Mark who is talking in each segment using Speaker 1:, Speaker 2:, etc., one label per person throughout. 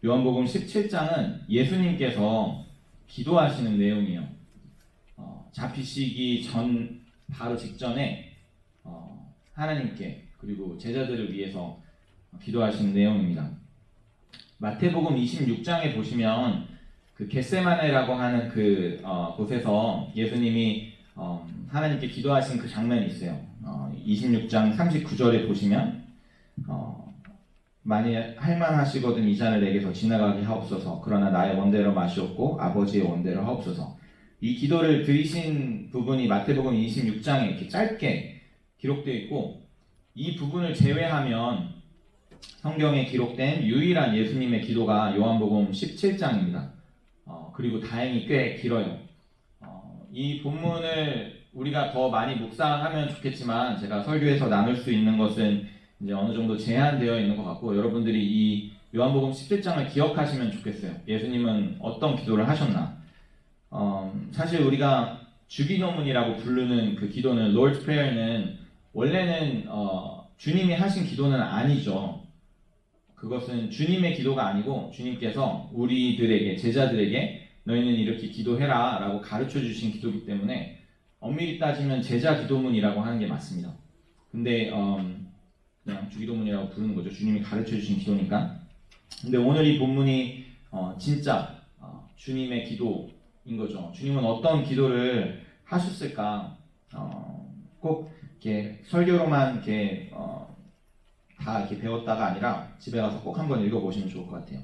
Speaker 1: 요한복음 17장은 예수님께서 기도하시는 내용이에요. 잡히시기 전 바로 직전에 하나님께 그리고 제자들을 위해서 기도하시는 내용입니다. 마태복음 26장에 보시면 그 겟세마네라고 하는 곳에서 예수님이 하나님께 기도하신 그 장면이 있어요. 26장 39절에 보시면 만일 할만하시거든 이 잔을 내게서 지나가게 하옵소서. 그러나 나의 원대로 마시옵고 아버지의 원대로 하옵소서. 이 기도를 드리신 부분이 마태복음 26장에 이렇게 짧게 기록되어 있고, 이 부분을 제외하면 성경에 기록된 유일한 예수님의 기도가 요한복음 17장입니다. 그리고 다행히 꽤 길어요. 이 본문을 우리가 더 많이 묵상하면 좋겠지만 제가 설교에서 나눌 수 있는 것은 이제 어느 정도 제한되어 있는 것 같고, 여러분들이 이 요한복음 17장을 기억하시면 좋겠어요. 예수님은 어떤 기도를 하셨나? 사실 우리가 주기도문이라고 부르는 그 기도는 Lord's Prayer는 원래는 주님이 하신 기도는 아니죠. 그것은 주님의 기도가 아니고 주님께서 우리들에게, 제자들에게 너희는 이렇게 기도해라 라고 가르쳐 주신 기도이기 때문에 엄밀히 따지면 제자 기도문이라고 하는 게 맞습니다. 근데 그냥 주기도문이라고 부르는 거죠. 주님이 가르쳐 주신 기도니까. 근데 오늘 이 본문이 진짜 주님의 기도인 거죠. 주님은 어떤 기도를 하셨을까? 꼭 이렇게 설교로만 이렇게 다 이렇게 배웠다가 아니라 집에 가서 꼭 한번 읽어보시면 좋을 것 같아요.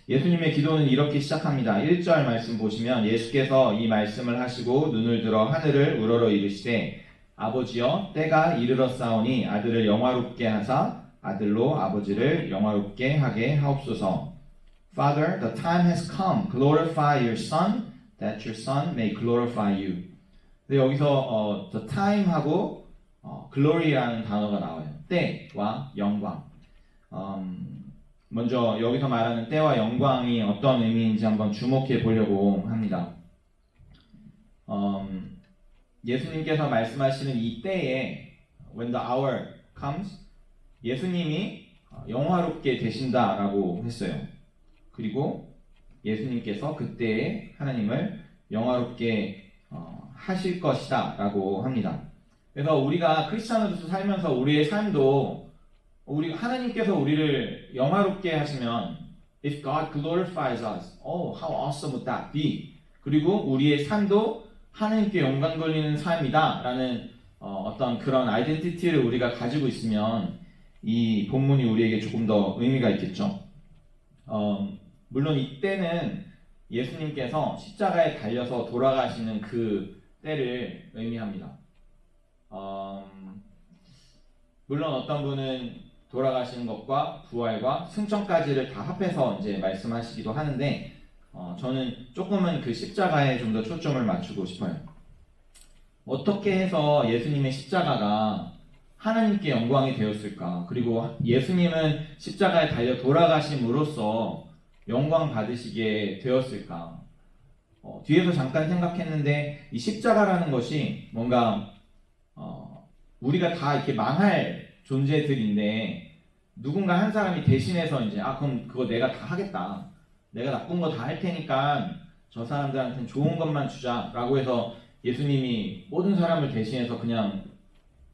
Speaker 1: 예수님의 기도는 이렇게 시작합니다. 1절 말씀 보시면 예수께서 이 말씀을 하시고 눈을 들어 하늘을 우러러 이르시되 아버지여 때가 이르렀사오니 아들을 영화롭게 하사 아들로 아버지를 영화롭게 하게 하옵소서. Father, the time has come. Glorify your Son, that your Son may glorify you. 근데 여기서 the time하고 glory라는 단어가 나와요. 때와 영광. 먼저 여기서 말하는 때와 영광이 어떤 의미인지 한번 주목해 보려고 합니다. 예수님께서 말씀하시는 이 때에 when the hour comes 예수님이 영화롭게 되신다라고 했어요. 그리고 예수님께서 그때에 하나님을 영화롭게 하실 것이다 라고 합니다. 그래서 우리가 크리스찬으로서 살면서 우리의 삶도 우리 하나님께서 우리를 영화롭게 하시면 if God glorifies us, oh how awesome would that be? 그리고 우리의 삶도 하나님께 영광 돌리는 삶이다 라는 어떤 그런 아이덴티티를 우리가 가지고 있으면 이 본문이 우리에게 조금 더 의미가 있겠죠. 물론 이때는 예수님께서 십자가에 달려서 돌아가시는 그 때를 의미합니다. 물론 어떤 분은 돌아가시는 것과 부활과 승천까지를 다 합해서 이제 말씀하시기도 하는데 저는 조금은 그 십자가에 좀 더 초점을 맞추고 싶어요. 어떻게 해서 예수님의 십자가가 하나님께 영광이 되었을까? 그리고 예수님은 십자가에 달려 돌아가심으로써 영광 받으시게 되었을까? 뒤에서 잠깐 생각했는데 이 십자가라는 것이 뭔가 우리가 다 이렇게 망할 존재들인데 누군가 한 사람이 대신해서 이제 그럼 그거 내가 다 하겠다. 내가 나쁜 거 다 할 테니까 저 사람들한테는 좋은 것만 주자라고 해서 예수님이 모든 사람을 대신해서 그냥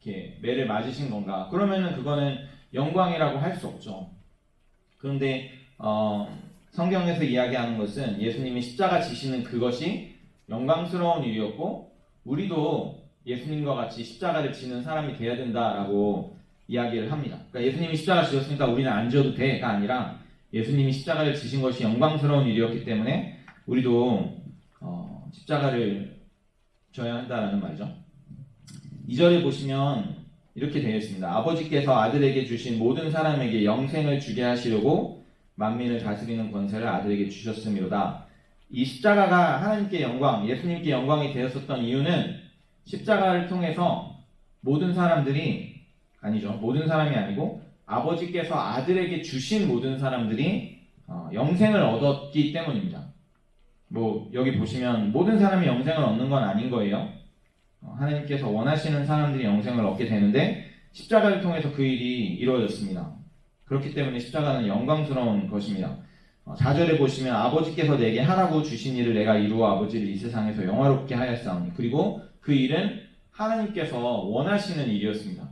Speaker 1: 이렇게 매를 맞으신 건가? 그러면은 그거는 영광이라고 할 수 없죠. 그런데 성경에서 이야기하는 것은 예수님이 십자가 지시는 그것이 영광스러운 일이었고 우리도 예수님과 같이 십자가를 지는 사람이 돼야 된다라고 이야기를 합니다. 그러니까 예수님이 십자가 지셨으니까 우리는 안 지어도 돼가 아니라 예수님이 십자가를 지신 것이 영광스러운 일이었기 때문에 우리도 십자가를 져야 한다라는 말이죠. 2절에 보시면 이렇게 되어 있습니다. 아버지께서 아들에게 주신 모든 사람에게 영생을 주게 하시려고 만민을 다스리는 권세를 아들에게 주셨음이로다. 이 십자가가 하나님께 영광, 예수님께 영광이 되었었던 이유는 십자가를 통해서 모든 사람들이 모든 사람이 아니고 아버지께서 아들에게 주신 모든 사람들이 영생을 얻었기 때문입니다. 여기 보시면 모든 사람이 영생을 얻는 건 아닌 거예요. 하나님께서 원하시는 사람들이 영생을 얻게 되는데 십자가를 통해서 그 일이 이루어졌습니다. 그렇기 때문에 십자가는 영광스러운 것입니다. 4절에 보시면 아버지께서 내게 하라고 주신 일을 내가 이루어 아버지를 이 세상에서 영화롭게 하였사오니 그리고 그 일은 하나님께서 원하시는 일이었습니다.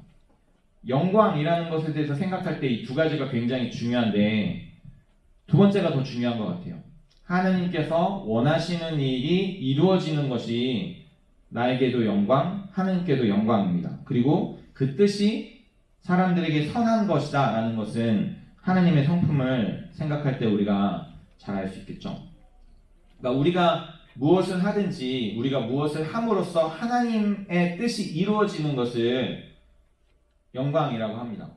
Speaker 1: 영광이라는 것에 대해서 생각할 때 이 두 가지가 굉장히 중요한데 두 번째가 더 중요한 것 같아요. 하나님께서 원하시는 일이 이루어지는 것이 나에게도 영광, 하나님께도 영광입니다. 그리고 그 뜻이 사람들에게 선한 것이다 라는 것은 하나님의 성품을 생각할 때 우리가 잘 알 수 있겠죠. 그러니까 우리가 무엇을 하든지 우리가 무엇을 함으로써 하나님의 뜻이 이루어지는 것을 영광이라고 합니다.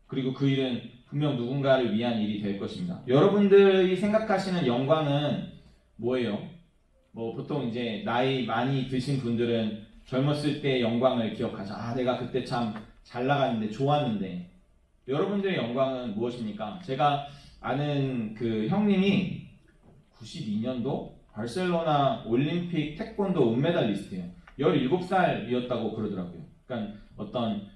Speaker 1: 그리고 그 일은 분명 누군가를 위한 일이 될 것입니다. 여러분들이 생각하시는 영광은 뭐예요? 보통 이제 나이 많이 드신 분들은 젊었을 때의 영광을 기억하죠. 내가 그때 참 잘 나갔는데 좋았는데. 여러분들의 영광은 무엇입니까? 제가 아는 그 형님이 92년도 바르셀로나 올림픽 태권도 은메달리스트예요. 17살이었다고 그러더라고요. 그러니까 어떤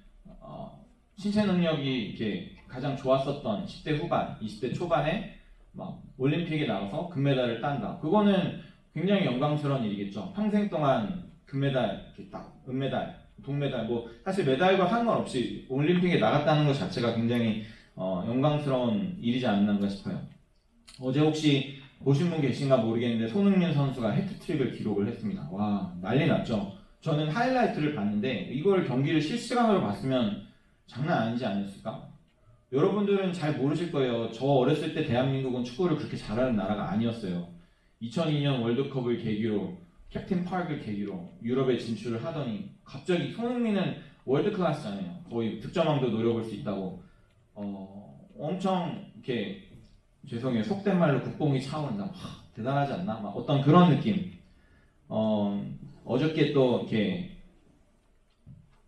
Speaker 1: 신체 능력이 이렇게 가장 좋았었던 10대 후반, 20대 초반에 막 올림픽에 나가서 금메달을 딴다. 그거는 굉장히 영광스러운 일이겠죠. 평생 동안 금메달, 이렇게 딱 은메달, 동메달, 사실 메달과 상관없이 올림픽에 나갔다는 것 자체가 굉장히 영광스러운 일이지 않는가 싶어요. 어제 혹시 보신 분 계신가 모르겠는데 손흥민 선수가 해트트릭을 기록을 했습니다. 와, 난리 났죠. 저는 하이라이트를 봤는데 이걸 경기를 실시간으로 봤으면 장난 아니지 않았을까? 여러분들은 잘 모르실 거예요. 저 어렸을 때 대한민국은 축구를 그렇게 잘하는 나라가 아니었어요. 2002년 월드컵을 계기로 캡틴 파크를 계기로 유럽에 진출을 하더니 갑자기 손흥민은 월드클래스잖아요. 거의 득점왕도 노려볼 수 있다고 엄청 이렇게 죄송해요. 속된 말로 국뽕이 차오른다. 대단하지 않나? 막 어떤 그런 느낌. 어저께 또 이렇게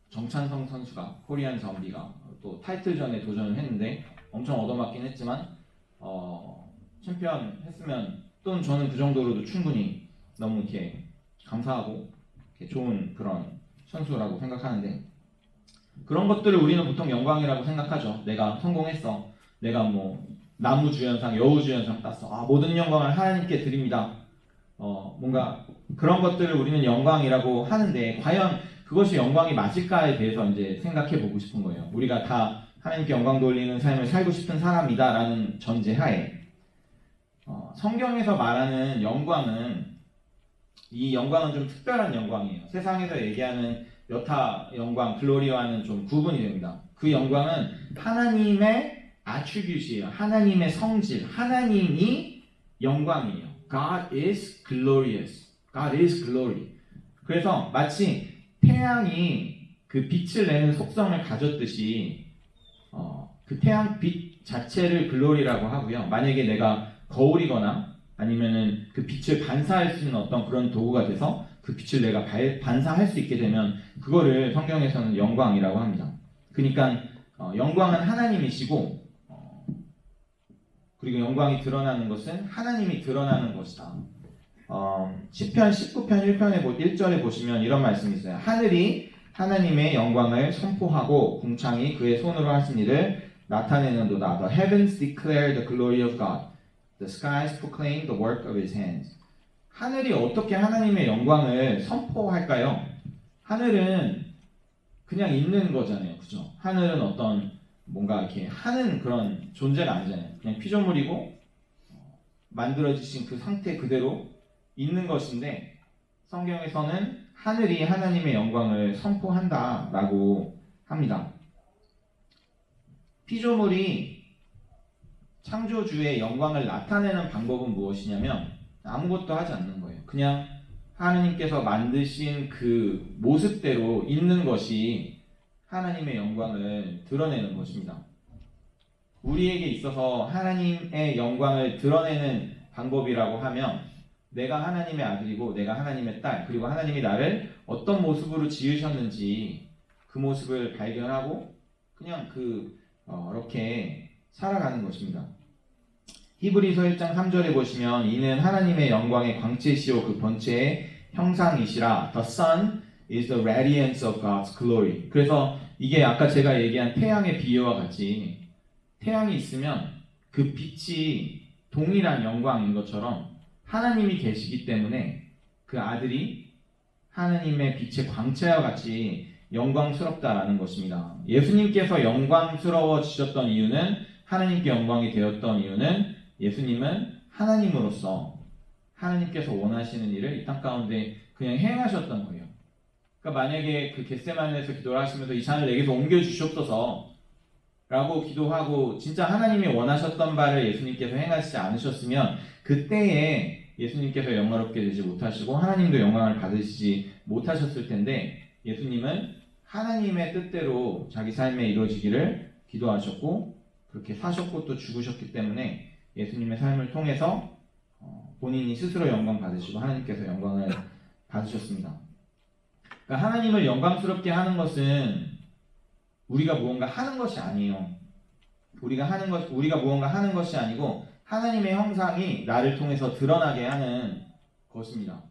Speaker 1: 정찬성 선수가 코리안 좀비가 또 타이틀전에 도전을 했는데 엄청 얻어맞긴 했지만 챔피언 했으면 또는 저는 그 정도로도 충분히 너무 이렇게 감사하고 이렇게 좋은 그런 선수라고 생각하는데 그런 것들을 우리는 보통 영광이라고 생각하죠. 내가 성공했어. 내가 나무주연상, 여우주연상 땄어. 모든 영광을 하나님께 드립니다. 뭔가 그런 것들을 우리는 영광이라고 하는데 과연 그것이 영광이 맞을까에 대해서 이제 생각해 보고 싶은 거예요. 우리가 다 하나님께 영광 돌리는 삶을 살고 싶은 사람이다라는 전제하에 성경에서 말하는 영광은 이 영광은 좀 특별한 영광이에요. 세상에서 얘기하는 여타 영광, 글로리와는 좀 구분이 됩니다. 그 영광은 하나님의 attribute이에요. 하나님의 성질, 하나님이 영광이에요. God is glorious. God is glory. 그래서 마치 태양이 그 빛을 내는 속성을 가졌듯이 그 태양 빛 자체를 글로리라고 하고요. 만약에 내가 거울이거나 아니면은 그 빛을 반사할 수 있는 어떤 그런 도구가 돼서 그 빛을 내가 반사할 수 있게 되면 그거를 성경에서는 영광이라고 합니다. 그러니까 영광은 하나님이시고 그리고 영광이 드러나는 것은 하나님이 드러나는 것이다. 시편 19편 1절에 보시면 이런 말씀이 있어요. 하늘이 하나님의 영광을 선포하고 궁창이 그의 손으로 하신 일을 나타내는도다. The heavens declare the glory of God. The skies proclaim the work of His hands. 하늘이 어떻게 하나님의 영광을 선포할까요? 하늘은 그냥 있는 거잖아요. 그죠? 하늘은 어떤 뭔가 이렇게 하는 그런 존재가 아니잖아요. 그냥 피조물이고 만들어지신 그 상태 그대로 있는 것인데 성경에서는 하늘이 하나님의 영광을 선포한다라고 합니다. 피조물이 창조주의 영광을 나타내는 방법은 무엇이냐면 아무것도 하지 않는 거예요. 그냥 하나님께서 만드신 그 모습대로 있는 것이 하나님의 영광을 드러내는 것입니다. 우리에게 있어서 하나님의 영광을 드러내는 방법이라고 하면 내가 하나님의 아들이고 내가 하나님의 딸 그리고 하나님이 나를 어떤 모습으로 지으셨는지 그 모습을 발견하고 그냥 이렇게 살아가는 것입니다. 히브리서 1장 3절에 보시면 이는 하나님의 영광의 광채시요 그 본체의 형상이시라. The sun is the radiance of God's glory. 그래서 이게 아까 제가 얘기한 태양의 비유와 같이 태양이 있으면 그 빛이 동일한 영광인 것처럼 하나님이 계시기 때문에 그 아들이 하나님의 빛의 광채와 같이 영광스럽다라는 것입니다. 예수님께서 영광스러워지셨던 이유는, 하나님께 영광이 되었던 이유는, 예수님은 하나님으로서 하나님께서 원하시는 일을 이 땅 가운데 그냥 행하셨던 거예요. 그러니까 만약에 그 겟세마네에서 기도를 하시면서 이 잔을 내게서 옮겨주시옵소서 라고 기도하고 진짜 하나님이 원하셨던 바를 예수님께서 행하시지 않으셨으면 그때에 예수님께서 영화롭게 되지 못하시고 하나님도 영광을 받으시지 못하셨을 텐데, 예수님은 하나님의 뜻대로 자기 삶에 이루어지기를 기도하셨고 그렇게 사셨고 또 죽으셨기 때문에 예수님의 삶을 통해서 본인이 스스로 영광 받으시고 하나님께서 영광을 받으셨습니다. 그러니까 하나님을 영광스럽게 하는 것은 우리가 무언가 하는 것이 아니에요. 우리가 무언가 하는 것이 아니고 하나님의 형상이 나를 통해서 드러나게 하는 것입니다.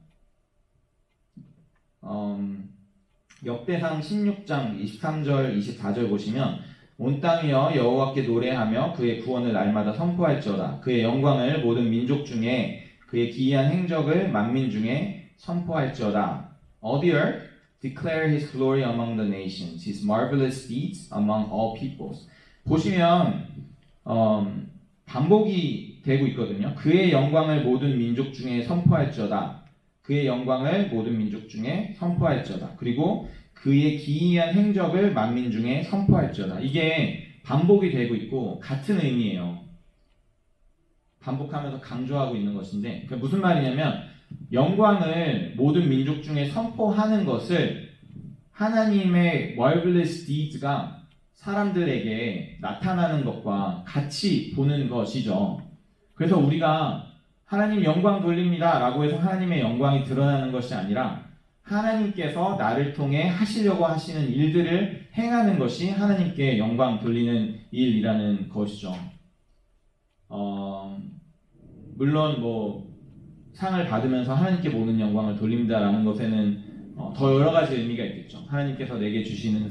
Speaker 1: 역대상 16장 23절 24절 보시면, 온 땅이여 여호와께 노래하며 그의 구원을 날마다 선포할지어다. 그의 영광을 모든 민족 중에, 그의 기이한 행적을 만민 중에 선포할지어다. All the earth declare his glory among the nations, his marvelous deeds among all peoples. 보시면 반복이 되고 있거든요. 그의 영광을 모든 민족 중에 선포할지어다. 그의 영광을 모든 민족 중에 선포할지어다. 그리고 그의 기이한 행적을 만민 중에 선포할지어다. 이게 반복이 되고 있고 같은 의미예요. 반복하면서 강조하고 있는 것인데, 그게 무슨 말이냐면 영광을 모든 민족 중에 선포하는 것을 하나님의 marvelous deeds가 사람들에게 나타나는 것과 같이 보는 것이죠. 그래서 우리가 하나님 영광 돌립니다 라고 해서 하나님의 영광이 드러나는 것이 아니라 하나님께서 나를 통해 하시려고 하시는 일들을 행하는 것이 하나님께 영광 돌리는 일이라는 것이죠. 물론 상을 받으면서 하나님께 모든 영광을 돌립니다라는 것에는 더 여러 가지 의미가 있겠죠. 하나님께서 내게 주시는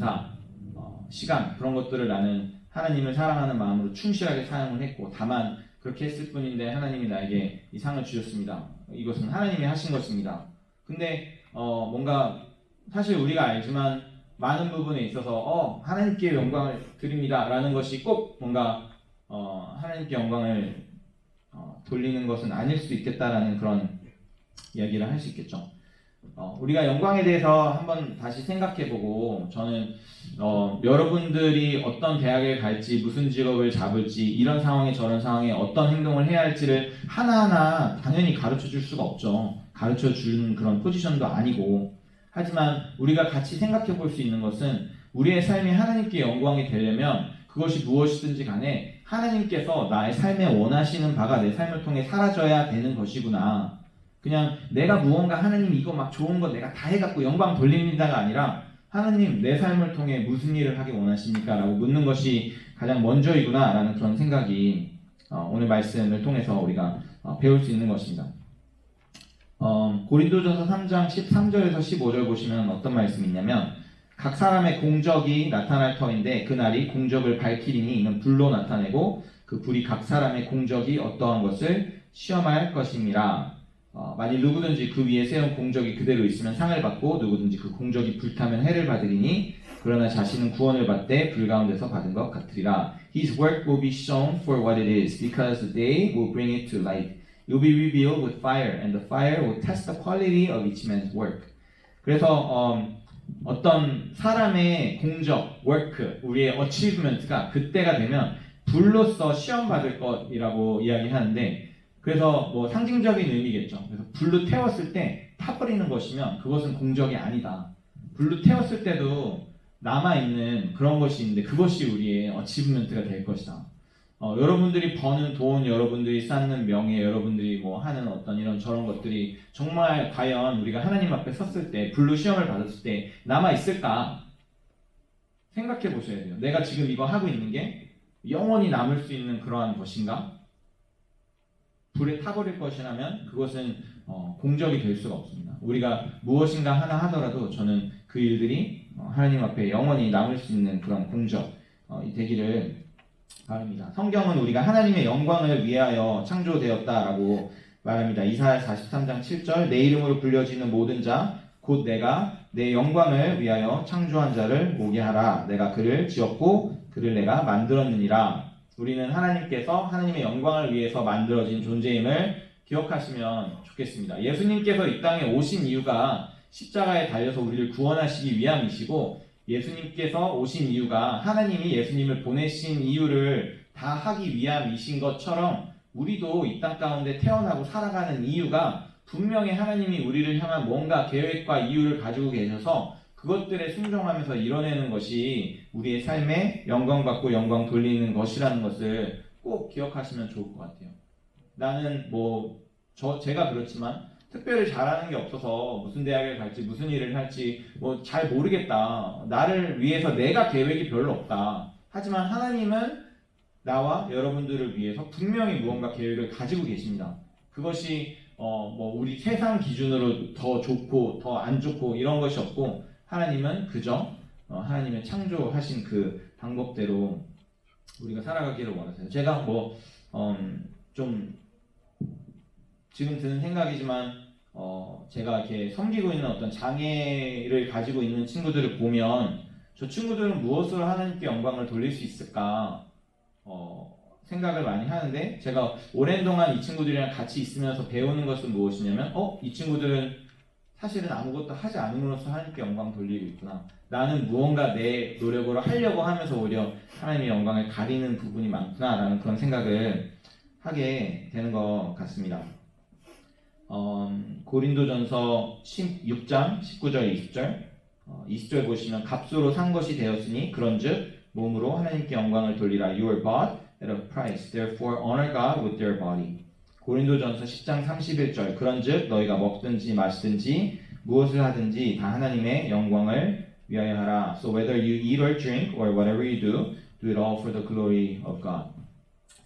Speaker 1: 시간, 그런 것들을 나는 하나님을 사랑하는 마음으로 충실하게 사용을 했고, 다만 그렇게 했을 뿐인데 하나님이 나에게 이 상을 주셨습니다. 이것은 하나님이 하신 것입니다. 근데 뭔가 사실 우리가 알지만 많은 부분에 있어서 하나님께 영광을 드립니다 라는 것이 꼭 뭔가 하나님께 영광을 돌리는 것은 아닐 수 있겠다라는 그런 이야기를 할 수 있겠죠. 우리가 영광에 대해서 한번 다시 생각해보고, 저는 여러분들이 어떤 대학에 갈지, 무슨 직업을 잡을지, 이런 상황에 저런 상황에 어떤 행동을 해야 할지를 하나하나 당연히 가르쳐 줄 수가 없죠. 가르쳐 주는 그런 포지션도 아니고. 하지만 우리가 같이 생각해 볼 수 있는 것은, 우리의 삶이 하나님께 영광이 되려면 그것이 무엇이든지 간에 하나님께서 나의 삶에 원하시는 바가 내 삶을 통해 사라져야 되는 것이구나. 그냥 내가 무언가 하나님 이거 막 좋은 거 내가 다 해갖고 영광 돌립니다가 아니라, 하나님 내 삶을 통해 무슨 일을 하기 원하십니까? 라고 묻는 것이 가장 먼저이구나 라는 그런 생각이 오늘 말씀을 통해서 우리가 배울 수 있는 것입니다. 고린도전서 3장 13절에서 15절 보시면 어떤 말씀이 있냐면, 각 사람의 공적이 나타날 터인데 그날이 공적을 밝히리니 이는 불로 나타내고 그 불이 각 사람의 공적이 어떠한 것을 시험할 것임이라. 만일 누구든지 그 위에 세운 공적이 그대로 있으면 상을 받고, 누구든지 그 공적이 불타면 해를 받으리니 그러나 자신은 구원을 받되 불 가운데서 받은 것 같으리라. His work will be shown for what it is, because the day will bring it to light. It will be revealed with fire, and the fire will test the quality of each man's work. 그래서 어떤 사람의 공적, work, 우리의 achievement가 그때가 되면 불로써 시험받을 것이라고 이야기하는데, 그래서 상징적인 의미겠죠. 그래서 불로 태웠을 때 타버리는 것이면 그것은 공적이 아니다. 불로 태웠을 때도 남아있는 그런 것이 있는데 그것이 우리의 achievement가 될 것이다. 여러분들이 버는 돈, 여러분들이 쌓는 명예, 여러분들이 하는 어떤 이런 저런 것들이 정말 과연 우리가 하나님 앞에 섰을 때, 불로 시험을 받았을 때 남아있을까? 생각해 보셔야 돼요. 내가 지금 이거 하고 있는 게 영원히 남을 수 있는 그러한 것인가? 불에 타버릴 것이라면 그것은 공적이 될 수가 없습니다. 우리가 무엇인가 하나 하더라도 저는 그 일들이 하나님 앞에 영원히 남을 수 있는 그런 공적이 되기를 말입니다. 성경은 우리가 하나님의 영광을 위하여 창조되었다라고 말합니다. 이사야 43장 7절 내 이름으로 불려지는 모든 자 곧 내가 내 영광을 위하여 창조한 자를 오게 하라. 내가 그를 지었고 그를 내가 만들었느니라. 우리는 하나님께서 하나님의 영광을 위해서 만들어진 존재임을 기억하시면 좋겠습니다. 예수님께서 이 땅에 오신 이유가 십자가에 달려서 우리를 구원하시기 위함이시고 예수님께서 오신 이유가 하나님이 예수님을 보내신 이유를 다 하기 위함이신 것처럼 우리도 이 땅 가운데 태어나고 살아가는 이유가 분명히 하나님이 우리를 향한 뭔가 계획과 이유를 가지고 계셔서 그것들에 순종하면서 이뤄내는 것이 우리의 삶에 영광 받고 영광 돌리는 것이라는 것을 꼭 기억하시면 좋을 것 같아요. 나는 제가 그렇지만 특별히 잘하는 게 없어서 무슨 대학을 갈지 무슨 일을 할지 잘 모르겠다. 나를 위해서 내가 계획이 별로 없다. 하지만 하나님은 나와 여러분들을 위해서 분명히 무언가 계획을 가지고 계십니다. 그것이 우리 세상 기준으로 더 좋고 더 안 좋고 이런 것이 없고 하나님은 그저 하나님의 창조하신 그 방법대로 우리가 살아가기를 원하세요. 제가 좀 지금 드는 생각이지만 제가 이렇게 섬기고 있는 어떤 장애를 가지고 있는 친구들을 보면 저 친구들은 무엇으로 하나님께 영광을 돌릴 수 있을까 생각을 많이 하는데 제가 오랜 동안 이 친구들이랑 같이 있으면서 배우는 것은 무엇이냐면 이 친구들은 사실은 아무것도 하지 않음으로써 하나님께 영광 돌리고 있구나. 나는 무언가 내 노력으로 하려고 하면서 오히려 하나님의 영광을 가리는 부분이 많구나 라는 그런 생각을 하게 되는 것 같습니다. 고린도전서 16장 19절 20절 20절 보시면 값으로 산 것이 되었으니 그런즉 몸으로 하나님께 영광을 돌리라. You are bought at a price. Therefore honor God with your body. 고린도전서 10장 31절 그런즉 너희가 먹든지 마시든지 무엇을 하든지 다 하나님의 영광을 위하여 하라. So whether you eat or drink or whatever you do, do it all for the glory of God.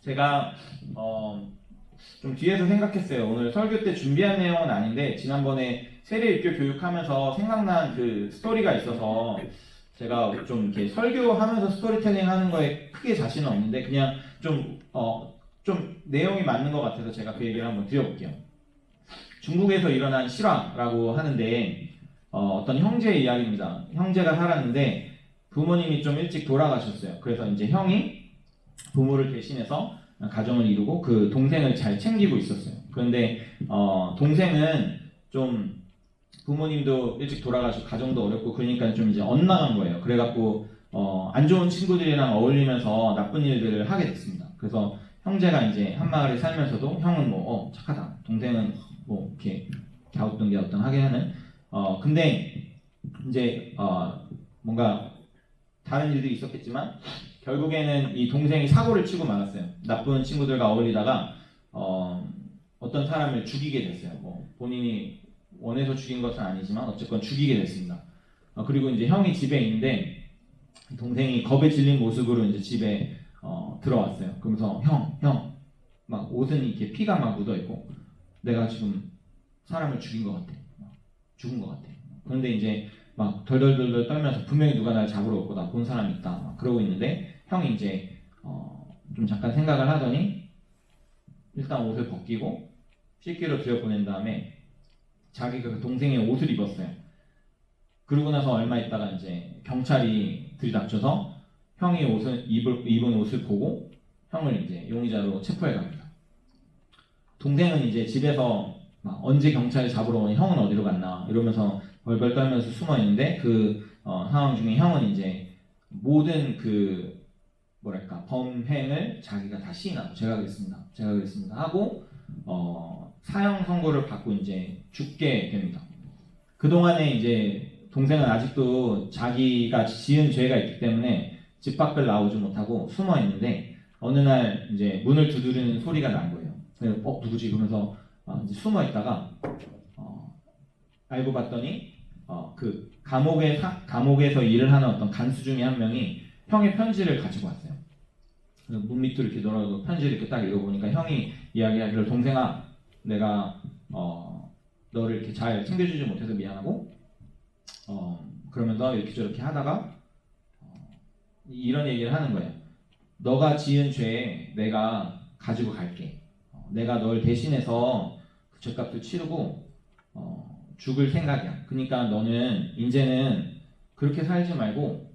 Speaker 1: 제가 좀 뒤에서 생각했어요. 오늘 설교 때 준비한 내용은 아닌데 지난번에 세례입교 교육하면서 생각난 그 스토리가 있어서 제가 좀 이렇게 설교하면서 스토리텔링 하는 거에 크게 자신은 없는데 그냥 좀 내용이 맞는 것 같아서 제가 그 얘기를 한번 드려볼게요. 중국에서 일어난 실화라고 하는데 어떤 형제의 이야기입니다. 형제가 살았는데 부모님이 좀 일찍 돌아가셨어요. 그래서 이제 형이 부모를 대신해서 가정을 이루고 그 동생을 잘 챙기고 있었어요. 그런데 동생은 좀 부모님도 일찍 돌아가시고 가정도 어렵고 그러니까 좀 이제 엇나간 거예요. 그래갖고 안 좋은 친구들이랑 어울리면서 나쁜 일들을 하게 됐습니다. 그래서 형제가 이제 한 마을에 살면서도 형은 착하다. 동생은 이렇게 갸우뚱갸우뚱 하게 하는. 근데 이제 뭔가 다른 일들이 있었겠지만 결국에는 이 동생이 사고를 치고 말았어요. 나쁜 친구들과 어울리다가 어떤 사람을 죽이게 됐어요. 본인이 원해서 죽인 것은 아니지만 어쨌건 죽이게 됐습니다. 그리고 이제 형이 집에 있는데 동생이 겁에 질린 모습으로 이제 집에 들어왔어요. 그러면서 형, 막 옷은 이렇게 피가 막 묻어 있고 내가 지금 사람을 죽인 것 같아, 죽은 것 같아. 그런데 이제 막 덜덜덜덜 떨면서 분명히 누가 날 잡으러 오고 나 본 사람이 있다. 막 그러고 있는데 형이 이제 좀 잠깐 생각을 하더니 일단 옷을 벗기고 씻기로 들여보낸 다음에 자기가 그 동생의 옷을 입었어요. 그러고 나서 얼마 있다가 이제 경찰이 들이닥쳐서 형이 입은 옷을 보고 형을 이제 용의자로 체포해 갑니다. 동생은 이제 집에서 막 언제 경찰이 잡으러 오니 형은 어디로 갔나 이러면서 벌벌 떨면서 숨어 있는데 그 상황 중에 형은 이제 모든 그 범행을 자기가 다 시인하고 제가 그랬습니다 하고 사형 선고를 받고 이제 죽게 됩니다. 그동안에 이제 동생은 아직도 자기가 지은 죄가 있기 때문에 집 밖을 나오지 못하고 숨어 있는데 어느 날 이제 문을 두드리는 소리가 난 거예요. 그래서 누구지? 그러면서 이제 숨어 있다가 알고 봤더니 그 감옥에서 일을 하는 어떤 간수 중에 한 명이 형의 편지를 가지고 왔어요. 문 밑으로 이렇게 돌아가고 편지를 이렇게 딱 읽어보니까 형이 이야기하기를 동생아 내가 너를 이렇게 잘 챙겨주지 못해서 미안하고 그러면서 이렇게 저렇게 하다가 이런 얘기를 하는 거예요. 너가 지은 죄 내가 가지고 갈게. 내가 널 대신해서 그 죄값도 치르고 죽을 생각이야. 그러니까 너는 이제는 그렇게 살지 말고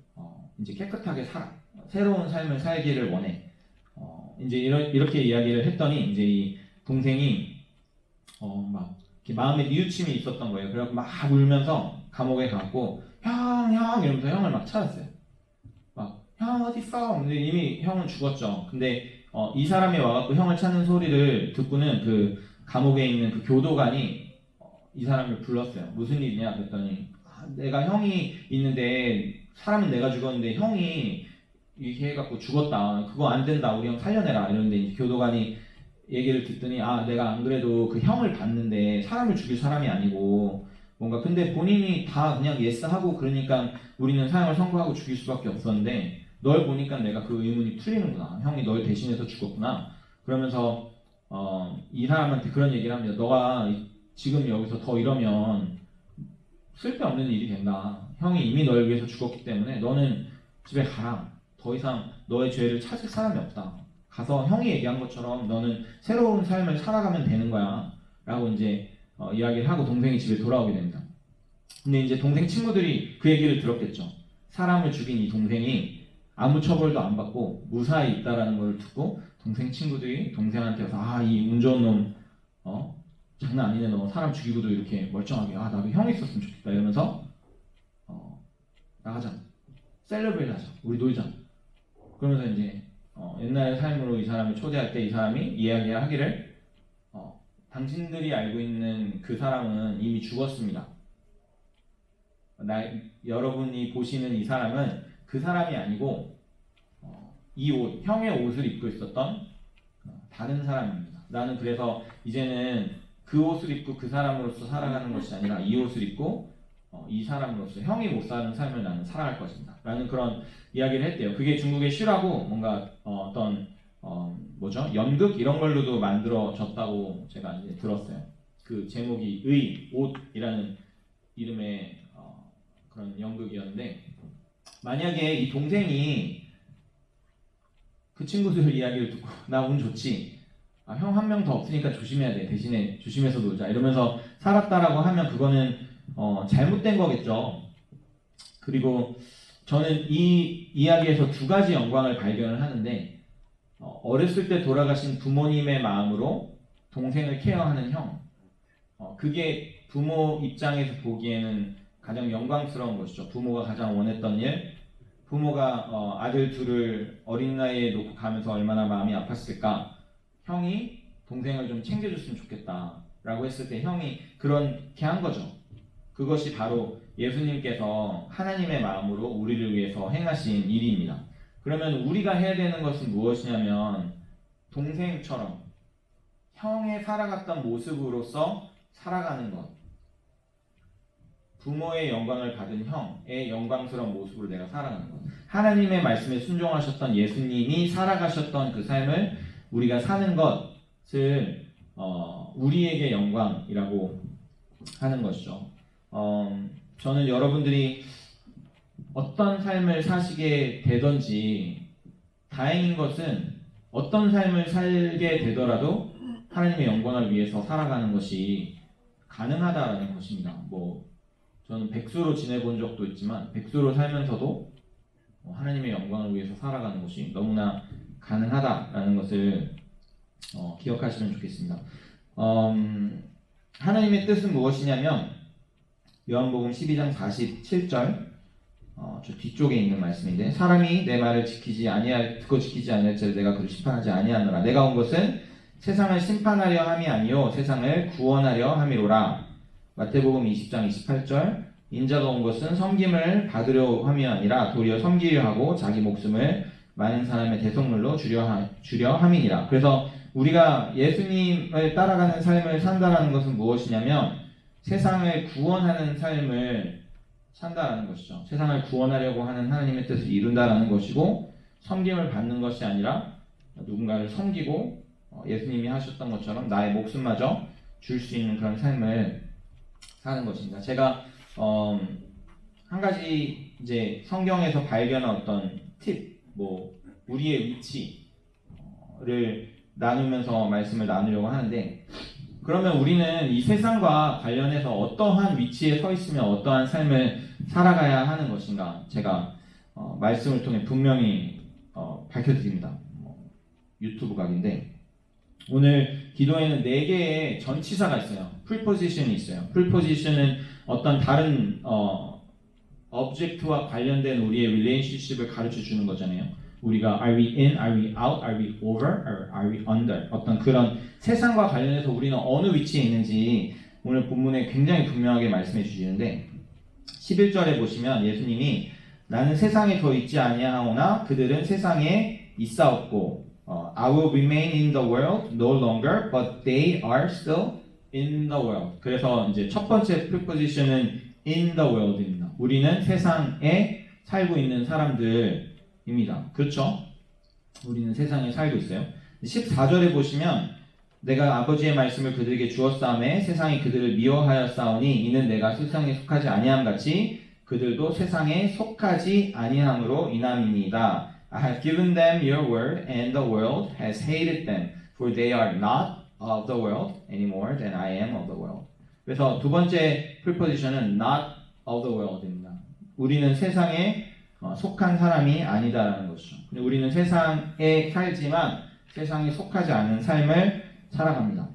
Speaker 1: 이제 깨끗하게 살아. 새로운 삶을 살기를 원해. 이제 이렇게 이야기를 했더니 이제 이 동생이 막 이렇게 마음에 뉘우침이 있었던 거예요. 그래갖고 막 울면서 감옥에 갔고 형 이러면서 형을 막 찾았어요. 막 형 어디 있어? 근데 이미 형은 죽었죠. 근데 이 사람이 와갖고 형을 찾는 소리를 듣고는 그 감옥에 있는 그 교도관이 이 사람을 불렀어요. 무슨 일이냐 그랬더니 내가 형이 있는데 사람은 내가 죽었는데 형이 이렇게 해갖고 죽었다. 그거 안 된다. 우리 형 살려내라. 이러는데 이제 교도관이 얘기를 듣더니 내가 안 그래도 그 형을 봤는데 사람을 죽일 사람이 아니고 뭔가 근데 본인이 다 그냥 예스하고 그러니까 우리는 사형을 선고하고 죽일 수밖에 없었는데 널 보니까 내가 그 의문이 풀리는구나. 형이 널 대신해서 죽었구나. 그러면서 이 사람한테 그런 얘기를 합니다. 너가 지금 여기서 더 이러면 쓸데없는 일이 된다. 형이 이미 널 위해서 죽었기 때문에 너는 집에 가라. 더 이상 너의 죄를 찾을 사람이 없다. 가서 형이 얘기한 것처럼 너는 새로운 삶을 살아가면 되는 거야. 라고 이제 이야기를 하고 동생이 집에 돌아오게 됩니다. 근데 이제 동생 친구들이 그 얘기를 들었겠죠. 사람을 죽인 이 동생이 아무 처벌도 안 받고 무사히 있다라는 걸 듣고 동생 친구들이 동생한테 와서 이 운 좋은 놈 장난 아니네. 너 사람 죽이고도 이렇게 멀쩡하게 나도 형 있었으면 좋겠다 이러면서 나가자. 셀러브레이트 하자. 우리 놀자. 그러면서 이제 옛날 삶으로 이 사람을 초대할 때 이 사람이 이야기하기를 당신들이 알고 있는 그 사람은 이미 죽었습니다. 여러분이 보시는 이 사람은 그 사람이 아니고 이 옷, 형의 옷을 입고 있었던 다른 사람입니다. 나는 그래서 이제는 그 옷을 입고 그 사람으로서 살아가는 것이 아니라 이 옷을 입고 이 사람으로서 형이 못 사는 삶을 나는 살아갈 것입니다. 라는 그런 이야기를 했대요. 그게 중국의 시라고 뭔가 연극 이런 걸로도 만들어졌다고 제가 이제 들었어요. 그 제목이 의, 옷이라는 이름의 그런 연극이었는데 만약에 이 동생이 그 친구들 이야기를 듣고 나 운 좋지. 형 한 명 더 없으니까 조심해야 돼. 대신에 조심해서 놀자. 이러면서 살았다라고 하면 그거는 잘못된 거겠죠. 그리고 저는 이 이야기에서 두 가지 영광을 발견을 하는데 어렸을 때 돌아가신 부모님의 마음으로 동생을 케어하는 형. 그게 부모 입장에서 보기에는 가장 영광스러운 것이죠. 부모가 가장 원했던 일. 부모가 아들 둘을 어린 나이에 놓고 가면서 얼마나 마음이 아팠을까. 형이 동생을 좀 챙겨줬으면 좋겠다 라고 했을 때 형이 그렇게 한 거죠. 그것이 바로 예수님께서 하나님의 마음으로 우리를 위해서 행하신 일입니다. 그러면 우리가 해야 되는 것은 무엇이냐면 동생처럼 형의 살아갔던 모습으로서 살아가는 것. 부모의 영광을 받은 형의 영광스러운 모습으로 내가 살아가는 것. 하나님의 말씀에 순종하셨던 예수님이 살아가셨던 그 삶을 우리가 사는 것을 우리에게 영광이라고 하는 것이죠. 저는 여러분들이 어떤 삶을 사시게 되든지 다행인 것은 어떤 삶을 살게 되더라도 하나님의 영광을 위해서 살아가는 것이 가능하다라는 것입니다. 저는 백수로 지내본 적도 있지만 백수로 살면서도 하나님의 영광을 위해서 살아가는 것이 너무나 가능하다라는 것을 기억하시면 좋겠습니다. 하나님의 뜻은 무엇이냐면 요한복음 12장 47절 저 뒤쪽에 있는 말씀인데 사람이 내 말을 듣고 지키지 아니할 자를 내가 그를 심판하지 아니하노라. 내가 온 것은 세상을 심판하려 함이 아니요 세상을 구원하려 함이로라. 마태복음 20장 28절 인자가 온 것은 섬김을 받으려 함이 아니라 도리어 섬기려 하고 자기 목숨을 많은 사람의 대속물로 주려 함이니라. 그래서 우리가 예수님을 따라가는 삶을 산다라는 것은 무엇이냐면 세상을 구원하는 삶을 산다라는 것이죠. 세상을 구원하려고 하는 하나님의 뜻을 이룬다라는 것이고 섬김을 받는 것이 아니라 누군가를 섬기고 예수님이 하셨던 것처럼 나의 목숨마저 줄 수 있는 그런 삶을 사는 것입니다. 제가 한 가지 이제 성경에서 발견한 어떤 팁, 우리의 위치를 나누면서 말씀을 나누려고 하는데, 그러면 우리는 이 세상과 관련해서 어떠한 위치에 서 있으며 어떠한 삶을 살아가야 하는 것인가? 제가 말씀을 통해 분명히 밝혀드립니다. 유튜브 각인데, 오늘 기도에는 4개의 전치사가 있어요. preposition이 있어요. preposition은 어떤 다른 object와 관련된 우리의 relationship을 가르쳐 주는 거잖아요. 우리가 are we in, are we out, are we over, or are we under, 어떤 그런 세상과 관련해서 우리는 어느 위치에 있는지 오늘 본문에 굉장히 분명하게 말씀해 주시는데, 11절에 보시면 예수님이 나는 세상에 더 있지 아니하오나 그들은 세상에 있사옵고 I will remain in the world no longer but they are still in the world. 그래서 이제 첫 번째 preposition은 in the world입니다. 우리는 세상에 살고 있는 사람들입니다. 그렇죠? 우리는 세상에 살고 있어요. 14절에 보시면 내가 아버지의 말씀을 그들에게 주었사오매 세상이 그들을 미워하였사오니 이는 내가 세상에 속하지 아니함 같이 그들도 세상에 속하지 아니함으로 인함이니이다. I have given them your word and the world has hated them for they are not of the world any more than I am of the world. 그래서 두 번째 preposition은 not of the world입니다. 우리는 세상에 속한 사람이 아니다라는 것이죠. 우리는 세상에 살지만 세상에 속하지 않은 삶을 살아갑니다.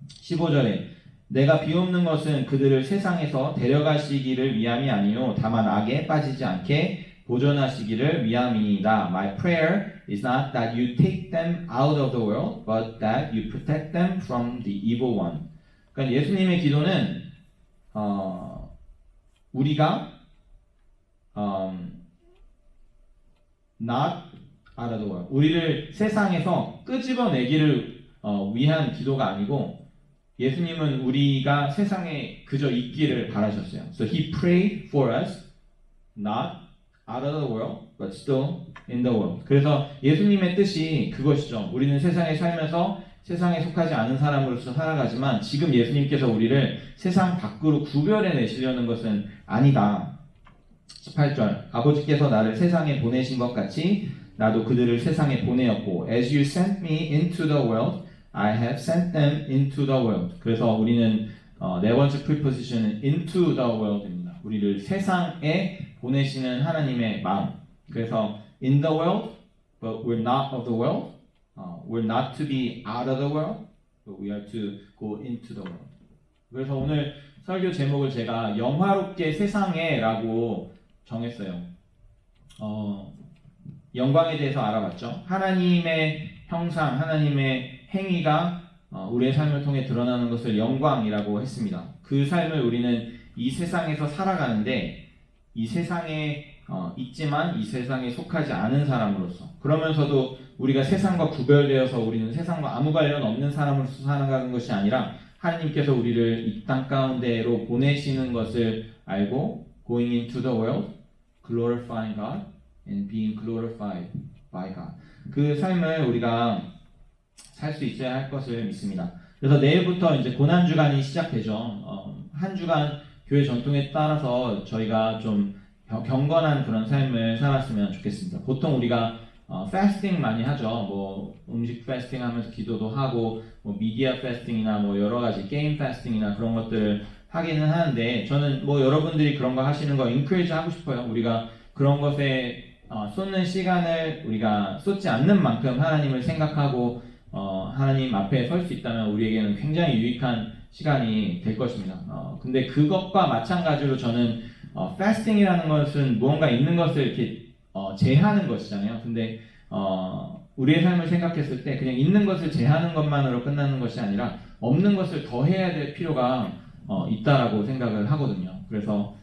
Speaker 1: 15절에 내가 비옵는 것은 그들을 세상에서 데려가시기를 위함이 아니요 다만 악에 빠지지 않게 보존하시기를 위함이니이다. My prayer is not that you take them out of the world, but that you protect them from the evil one. 그러니까 예수님의 기도는 우리가 not out of the world, 우리를 세상에서 끄집어내기를 위한 기도가 아니고 예수님은 우리가 세상에 그저 있기를 바라셨어요. So he prayed for us, not out of the world, but still in the world. 그래서 예수님의 뜻이 그것이죠. 우리는 세상에 살면서 세상에 속하지 않은 사람으로서 살아가지만 지금 예수님께서 우리를 세상 밖으로 구별해 내시려는 것은 아니다. 18절 아버지께서 나를 세상에 보내신 것 같이 나도 그들을 세상에 보내었고 As you sent me into the world, I have sent them into the world. 그래서 우리는 네 번째 preposition은 into the world입니다. 우리를 세상에 보내시는 하나님의 마음. 그래서 in the world, but we're not of the world. We're not to be out of the world, but we are to go into the world. 그래서 오늘 설교 제목을 제가 영화롭게 세상에라고 정했어요. 영광에 대해서 알아봤죠. 하나님의 형상, 하나님의 행위가 우리의 삶을 통해 드러나는 것을 영광이라고 했습니다. 그 삶을 우리는 이 세상에서 살아가는데 이 세상에 있지만 이 세상에 속하지 않은 사람으로서, 그러면서도 우리가 세상과 구별되어서 우리는 세상과 아무 관련 없는 사람으로서 살아가는 것이 아니라 하나님께서 우리를 이 땅 가운데로 보내시는 것을 알고 going into the world, glorifying God and being glorified by God. 그 삶을 우리가 살 수 있어야 할 것을 믿습니다. 그래서 내일부터 이제 고난주간이 시작되죠. 한 주간 교회 전통에 따라서 저희가 좀 경건한 그런 삶을 살았으면 좋겠습니다. 보통 우리가 패스팅 많이 하죠. 뭐 음식 패스팅 하면서 기도도 하고 뭐 미디어 패스팅이나 뭐 여러 가지 게임 패스팅이나 그런 것들을 하기는 하는데 저는 뭐 여러분들이 그런 거 하시는 거 인크레이지 하고 싶어요. 우리가 그런 것에 쏟는 시간을 우리가 쏟지 않는 만큼 하나님을 생각하고 하나님 앞에 설 수 있다면 우리에게는 굉장히 유익한 시간이 될 것입니다. 근데 그것과 마찬가지로 저는 패스팅이라는 것은 무언가 있는 것을 이렇게 제하는 것이잖아요. 근데 우리의 삶을 생각했을 때 그냥 있는 것을 제하는 것만으로 끝나는 것이 아니라 없는 것을 더 해야 될 필요가 있다라고 생각을 하거든요. 그래서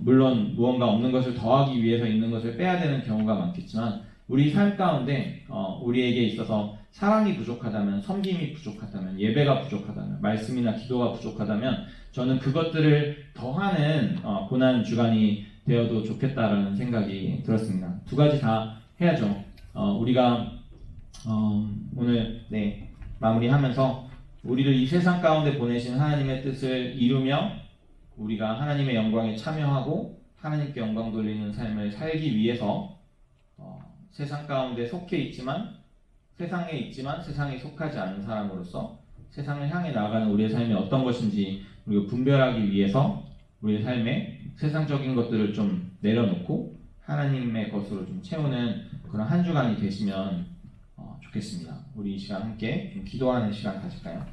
Speaker 1: 물론 무언가 없는 것을 더하기 위해서 있는 것을 빼야 되는 경우가 많겠지만 우리 삶 가운데 우리에게 있어서 사랑이 부족하다면, 섬김이 부족하다면, 예배가 부족하다면, 말씀이나 기도가 부족하다면 저는 그것들을 더하는 고난 주간이 되어도 좋겠다라는 생각이 들었습니다. 두 가지 다 해야죠. 우리가 오늘 마무리하면서 우리를 이 세상 가운데 보내신 하나님의 뜻을 이루며 우리가 하나님의 영광에 참여하고 하나님께 영광 돌리는 삶을 살기 위해서 세상 가운데 속해 있지만 세상에 있지만 세상에 속하지 않은 사람으로서 세상을 향해 나아가는 우리의 삶이 어떤 것인지 우리가 분별하기 위해서 우리의 삶에 세상적인 것들을 좀 내려놓고 하나님의 것으로 좀 채우는 그런 한 주간이 되시면 좋겠습니다. 우리 이 시간 함께 좀 기도하는 시간 가질까요?